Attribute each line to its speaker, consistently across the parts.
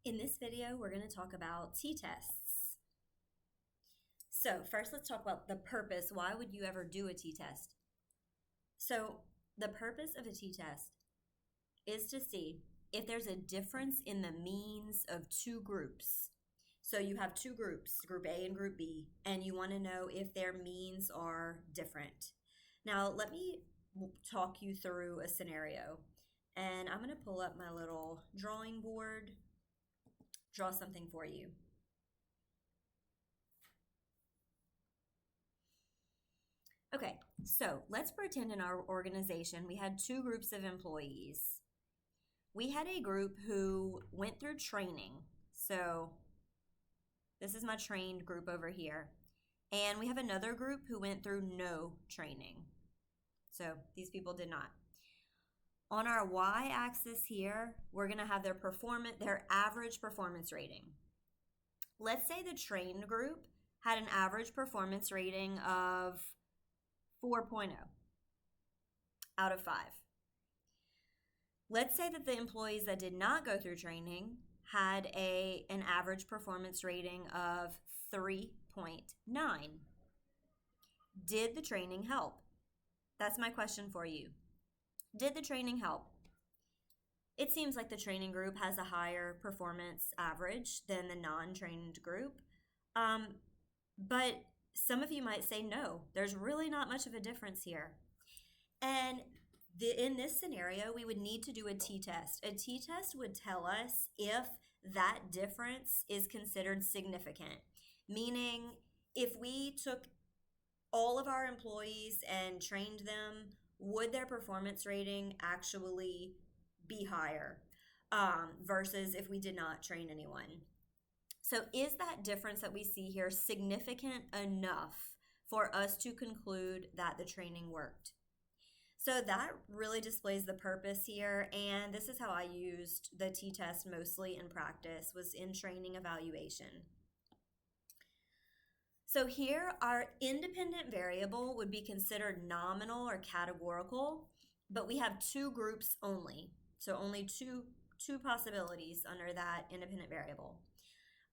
Speaker 1: In this video, we're going to talk about t-tests. So first, let's talk about the purpose. Why would you ever do a t-test? So the purpose of a t-test is to see if there's a difference in the means of two groups. So you have two groups, Group A and Group B, and you want to know if their means are different. Now, let me talk you through a scenario. And I'm going to pull up my little drawing board, draw something for you. Okay, so let's pretend in our organization we had two groups of employees. We had a group who went through training. So this is my trained group over here. And we have another group who went through no training. So these people did not. On our y-axis here, we're going to have their average performance rating. Let's say the trained group had an average performance rating of 4.0 out of 5. Let's say that the employees that did not go through training had an average performance rating of 3.9. Did the training help? That's my question for you. Did the training help? It seems like the training group has a higher performance average than the non-trained group. But some of you might say, no, there's really not much of a difference here. And in this scenario, we would need to do a t-test. A t-test would tell us if that difference is considered significant, meaning if we took all of our employees and trained them, would their performance rating actually be higher versus if we did not train anyone? So is that difference that we see here significant enough for us to conclude that the training worked? So that really displays the purpose here, and this is how I used the t-test mostly in practice, was in training evaluation. So here, our independent variable would be considered nominal or categorical, but we have two groups only. So only two possibilities under that independent variable.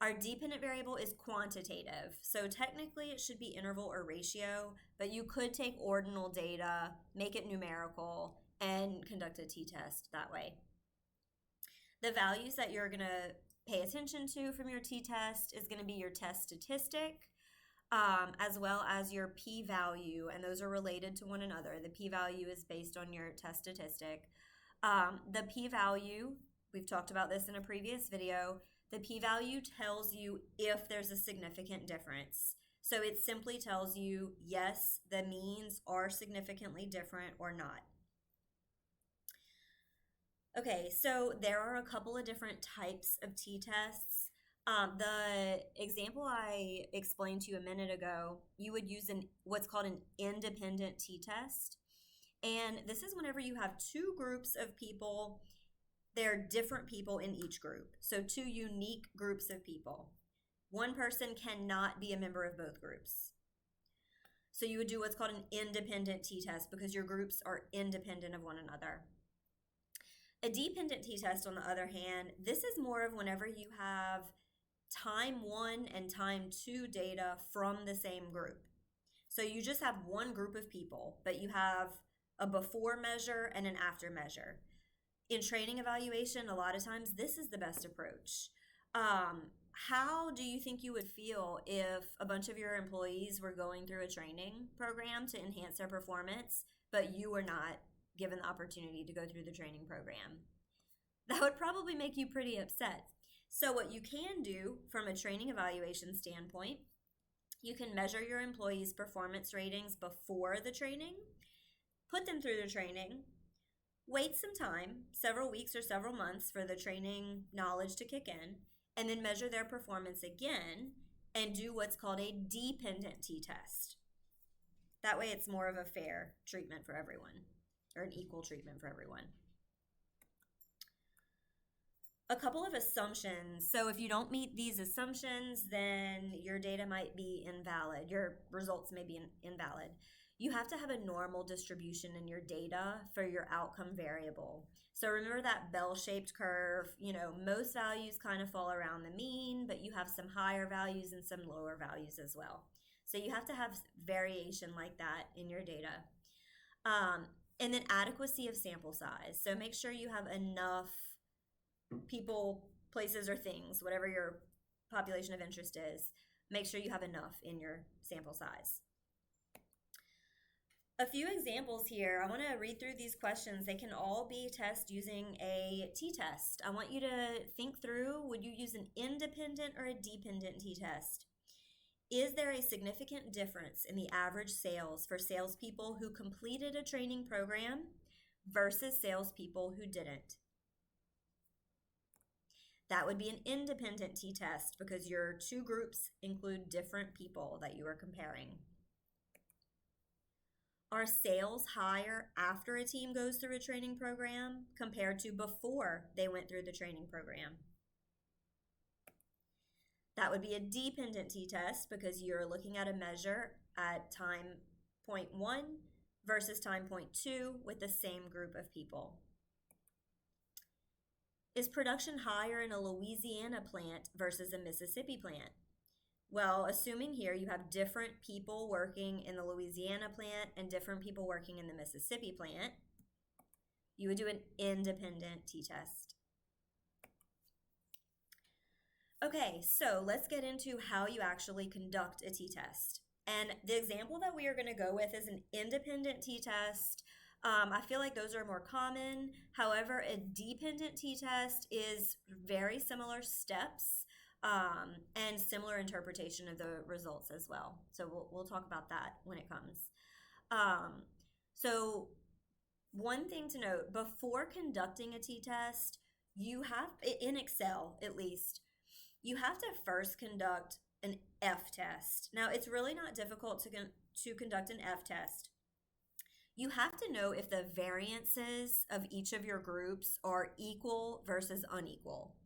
Speaker 1: Our dependent variable is quantitative. So technically it should be interval or ratio, but you could take ordinal data, make it numerical, and conduct a t-test that way. The values that you're going to pay attention to from your t-test is going to be your test statistic, as well as your p-value, and those are related to one another. The p-value is based on your test statistic. The p-value, we've talked about this in a previous video, the p-value tells you if there's a significant difference. So it simply tells you, yes, the means are significantly different or not. Okay, so there are a couple of different types of t-tests. The example I explained to you a minute ago, you would use what's called an independent t-test. And this is whenever you have two groups of people. There are different people in each group. So two unique groups of people. One person cannot be a member of both groups. So you would do what's called an independent t-test because your groups are independent of one another. A dependent t-test, on the other hand, this is more of whenever you have time 1 and time 2 data from the same group. So you just have one group of people, but you have a before measure and an after measure. In training evaluation, a lot of times this is the best approach. How do you think you would feel if a bunch of your employees were going through a training program to enhance their performance, but you were not given the opportunity to go through the training program? That would probably make you pretty upset. So what you can do from a training evaluation standpoint, you can measure your employees' performance ratings before the training, put them through the training, wait some time, several weeks or several months for the training knowledge to kick in, and then measure their performance again and do what's called a dependent t-test. That way it's more of a fair treatment for everyone, or an equal treatment for everyone. A couple of assumptions. So if you don't meet these assumptions, then your data might be invalid. Your results may be invalid. You have to have a normal distribution in your data for your outcome variable. So remember that bell-shaped curve, most values kind of fall around the mean, but you have some higher values and some lower values as well. So you have to have variation like that in your data. And then adequacy of sample size. So make sure you have enough people, places, or things, whatever your population of interest is. Make sure you have enough in your sample size. A few examples here. I want to read through these questions. They can all be tested using a t-test. I want you to think through, would you use an independent or a dependent t-test? Is there a significant difference in the average sales for salespeople who completed a training program versus salespeople who didn't? That would be an independent t-test because your two groups include different people that you are comparing. Are sales higher after a team goes through a training program compared to before they went through the training program? That would be a dependent t-test because you're looking at a measure at time point 1 versus time point 2 with the same group of people. Is production higher in a Louisiana plant versus a Mississippi plant? Well, assuming here you have different people working in the Louisiana plant and different people working in the Mississippi plant, you would do an independent t-test. Okay, so let's get into how you actually conduct a t-test. And the example that we are going to go with is an independent t-test. I feel like those are more common. However, a dependent t-test is very similar steps and similar interpretation of the results as well. So we'll talk about that when it comes. So one thing to note, before conducting a t-test, you have, in Excel at least, you have to first conduct an F-test. Now, it's really not difficult to conduct an F-test. You have to know if the variances of each of your groups are equal versus unequal.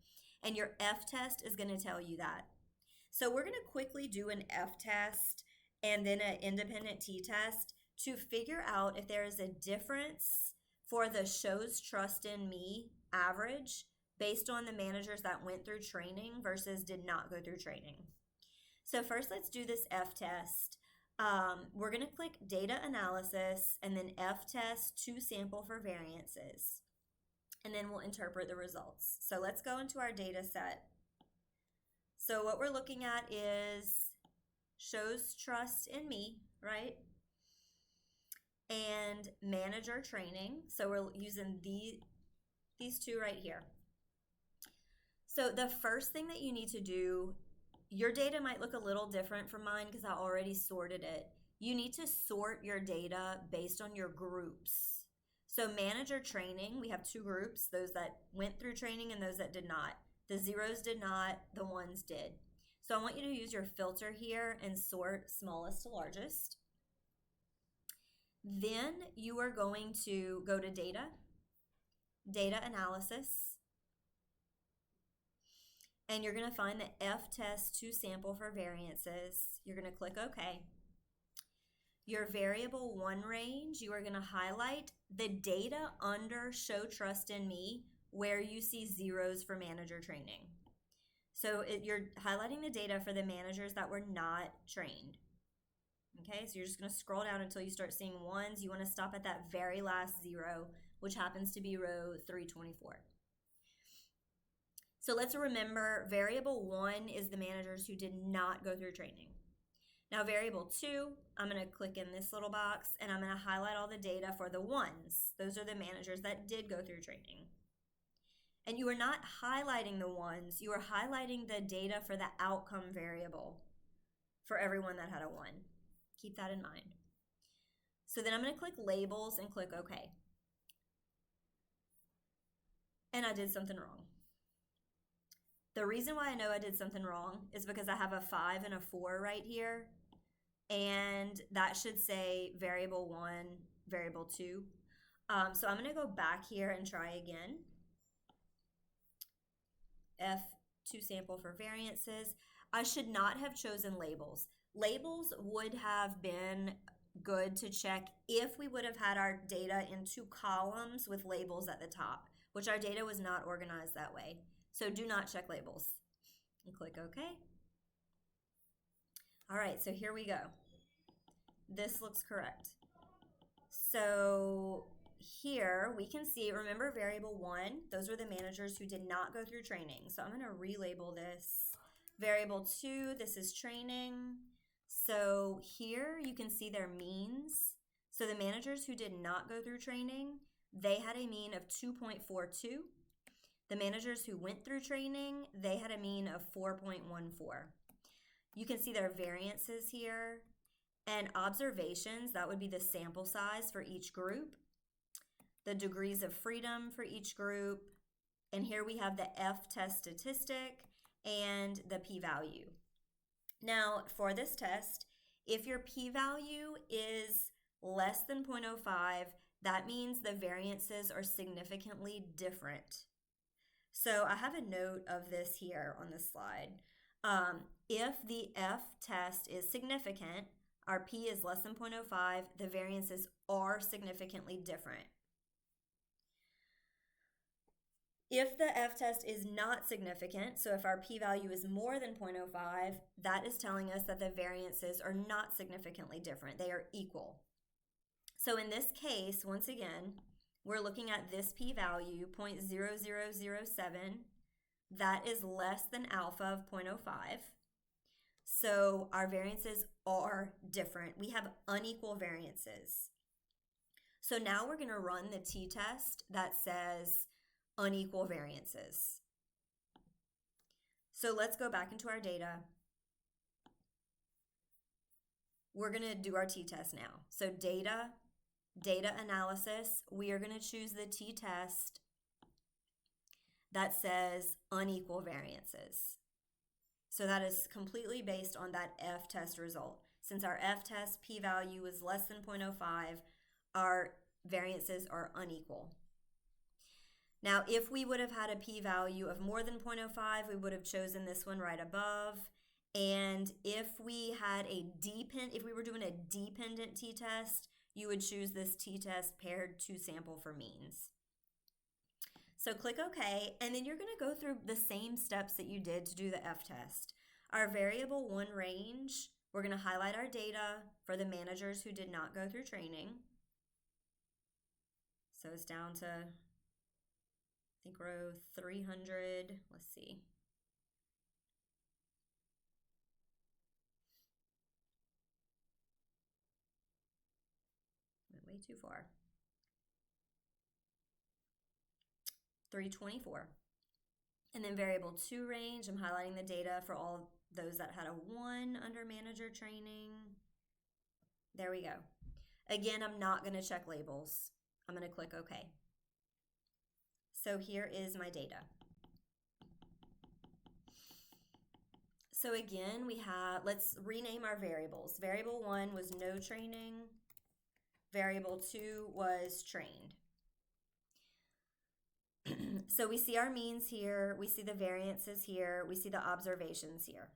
Speaker 1: And your F-test is going to tell you that. So we're going to quickly do an F-test and then an independent t-test to figure out if there is a difference for the shows trust in me average based on the managers that went through training versus did not go through training. So first, let's do this F-test. We're going to click Data Analysis and then F-test to sample for variances. And then we'll interpret the results. So let's go into our data set. So what we're looking at is shows trust in me, right? And manager training. So we're using these two right here. So the first thing that you need to do, your data might look a little different from mine because I already sorted it. You need to sort your data based on your groups. So manager training, we have two groups, those that went through training and those that did not. The zeros did not, the ones did. So I want you to use your filter here and sort smallest to largest. Then you are going to go to Data, Data Analysis, and you're going to find the F-test to sample for variances. You're going to click OK. Your variable 1 range, you are going to highlight the data under show trust in me where you see zeros for manager training. So you're highlighting the data for the managers that were not trained. Okay, so you're just going to scroll down until you start seeing ones. You want to stop at that very last zero, which happens to be row 324. So let's remember variable 1 is the managers who did not go through training. Now variable 2, I'm going to click in this little box and I'm going to highlight all the data for the ones. Those are the managers that did go through training. And you are not highlighting the ones, you are highlighting the data for the outcome variable for everyone that had a 1. Keep that in mind. So then I'm going to click labels and click OK. And I did something wrong. The reason why I know I did something wrong is because I have a 5 and a 4 right here. And that should say variable 1, variable 2. So I'm going to go back here and try again. F2 sample for variances. I should not have chosen labels. Labels would have been good to check if we would have had our data in two columns with labels at the top, which our data was not organized that way. So do not check labels. And click OK. All right, so here we go. This looks correct. So here we can see, remember variable 1, those were the managers who did not go through training. So I'm going to relabel this. Variable 2, this is training. So here you can see their means. So the managers who did not go through training, they had a mean of 2.42. The managers who went through training, they had a mean of 4.14. You can see their variances here. And observations, that would be the sample size for each group, the degrees of freedom for each group, and here we have the F-test statistic and the p-value. Now, for this test, if your p-value is less than 0.05, that means the variances are significantly different. So I have a note of this here on this slide. If the F-test is significant, our p is less than 0.05, the variances are significantly different. If the F-test is not significant, so if our p-value is more than 0.05, that is telling us that the variances are not significantly different. They are equal. So in this case, once again, we're looking at this p-value, 0.0007. That is less than alpha of 0.05. So our variances are different. We have unequal variances. So now we're going to run the t-test that says unequal variances. So let's go back into our data. We're going to do our t-test now. So data analysis, we are going to choose the t-test that says unequal variances. So that is completely based on that F-test result. Since our F-test p-value is less than 0.05, our variances are unequal. Now, if we would have had a p-value of more than 0.05, we would have chosen this one right above. And if we were doing a dependent t-test, you would choose this t-test paired to sample for means. So click OK, and then you're going to go through the same steps that you did to do the F-test. Our variable 1 range, we're going to highlight our data for the managers who did not go through training. So it's down to, I think, row 300. Let's see. Went way too far. 324. And then variable 2 range, I'm highlighting the data for all those that had a 1 under manager training. There we go. Again, I'm not going to check labels. I'm going to click OK. So here is my data. So again, let's rename our variables. Variable 1 was no training. Variable 2 was trained. So we see our means here, we see the variances here, we see the observations here.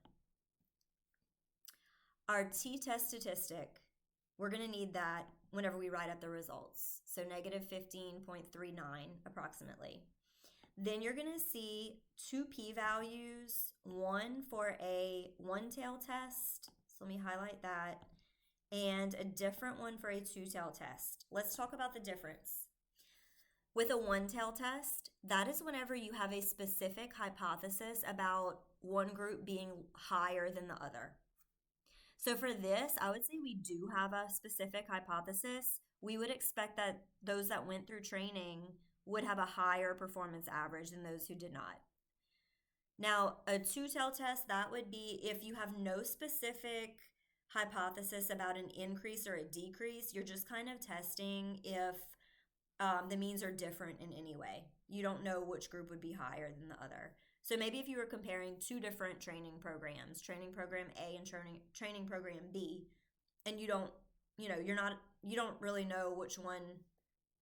Speaker 1: Our t-test statistic, we're going to need that whenever we write up the results. So negative 15.39 approximately. Then you're going to see 2 p-values, one for a one-tail test, so let me highlight that, and a different one for a two-tail test. Let's talk about the difference. With a one-tail test, that is whenever you have a specific hypothesis about one group being higher than the other. So for this, I would say we do have a specific hypothesis. We would expect that those that went through training would have a higher performance average than those who did not. Now, a two-tail test, that would be if you have no specific hypothesis about an increase or a decrease, you're just kind of testing if the means are different in any way. You don't know which group would be higher than the other. So maybe if you were comparing 2 different training programs, training program A and training program B, and you don't really know which one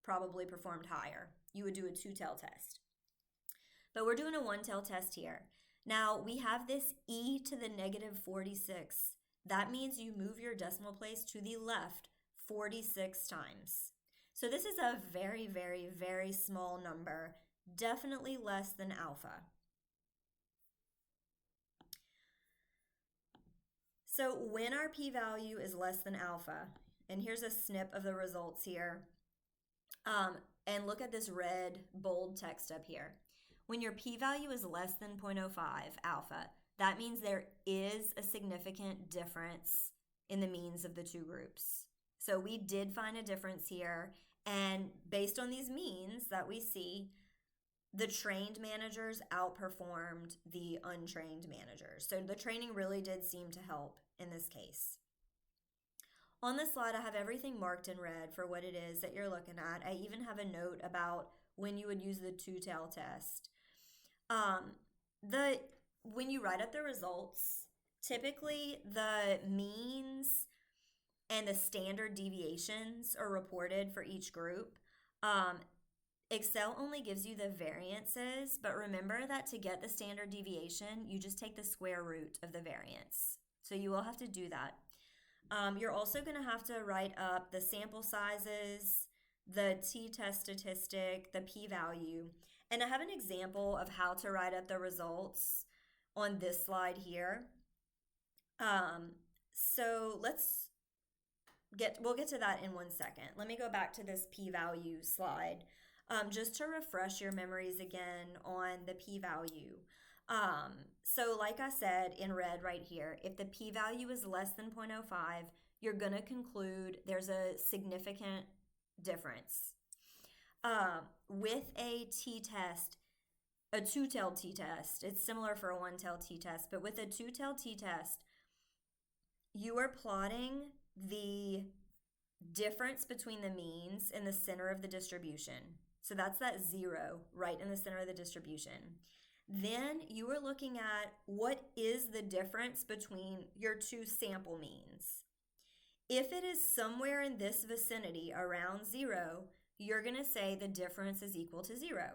Speaker 1: probably performed higher, you would do a two-tail test. But we're doing a one-tail test here. Now we have this e to the negative 46. That means you move your decimal place to the left 46 times. So this is a very, very, very small number, definitely less than alpha. So when our p-value is less than alpha, and here's a snip of the results here, and look at this red bold text up here. When your p-value is less than 0.05 alpha, that means there is a significant difference in the means of the two groups. So we did find a difference here, and based on these means that we see, the trained managers outperformed the untrained managers. So the training really did seem to help in this case. On this slide, I have everything marked in red for what it is that you're looking at. I even have a note about when you would use the two-tail test. When you write up the results, typically the means and the standard deviations are reported for each group. Excel only gives you the variances, but remember that to get the standard deviation, you just take the square root of the variance. So you will have to do that. You're also going to have to write up the sample sizes, the t-test statistic, the p-value, and I have an example of how to write up the results on this slide here. So we'll get to that in 1 second. Let me go back to this p-value slide. Just to refresh your memories again on the p-value. So like I said in red right here, if the p-value is less than 0.05, you're going to conclude there's a significant difference. With a t-test, a two-tailed t-test, it's similar for a one-tailed t-test, but with a two-tailed t-test, you are plotting the difference between the means in the center of the distribution. So that's that 0 right in the center of the distribution. Then you are looking at what is the difference between your two sample means. If it is somewhere in this vicinity around 0, you're going to say the difference is equal to 0.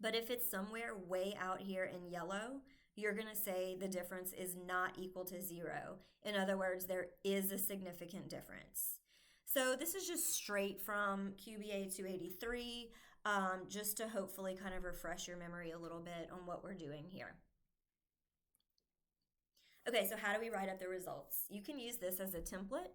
Speaker 1: But if it's somewhere way out here in yellow, you're going to say the difference is not equal to 0. In other words, there is a significant difference. So this is just straight from QBA 283, just to hopefully kind of refresh your memory a little bit on what we're doing here. Okay, so how do we write up the results? You can use this as a template.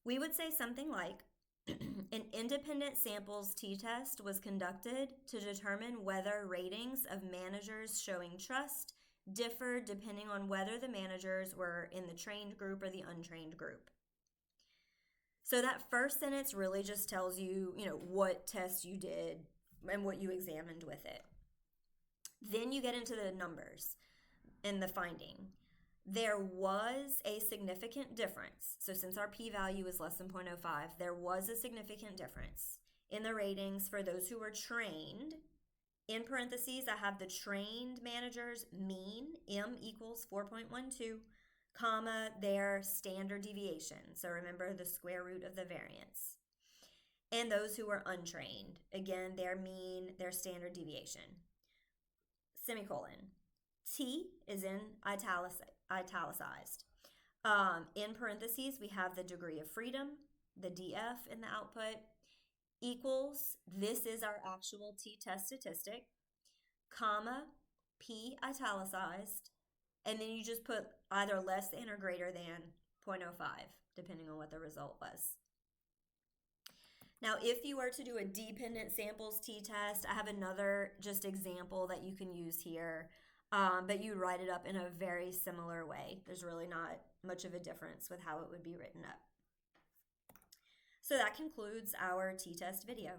Speaker 1: We would say something like, an independent samples t-test was conducted to determine whether ratings of managers showing trust differed depending on whether the managers were in the trained group or the untrained group. So that first sentence really just tells you, what test you did and what you examined with it. Then you get into the numbers and the finding. There was a significant difference. So since our p-value is less than 0.05, there was a significant difference in the ratings for those who were trained. In parentheses, I have the trained managers mean, M equals 4.12, comma, their standard deviation. So remember the square root of the variance. And those who were untrained, again, their mean, their standard deviation. Semicolon. T is in italicized. In parentheses, we have the degree of freedom, the DF in the output, equals, this is our actual t-test statistic, comma, P italicized, and then you just put either less than or greater than 0.05, depending on what the result was. Now, if you were to do a dependent samples t-test, I have another just example that you can use here, but you write it up in a very similar way. There's really not much of a difference with how it would be written up. So that concludes our t-test video.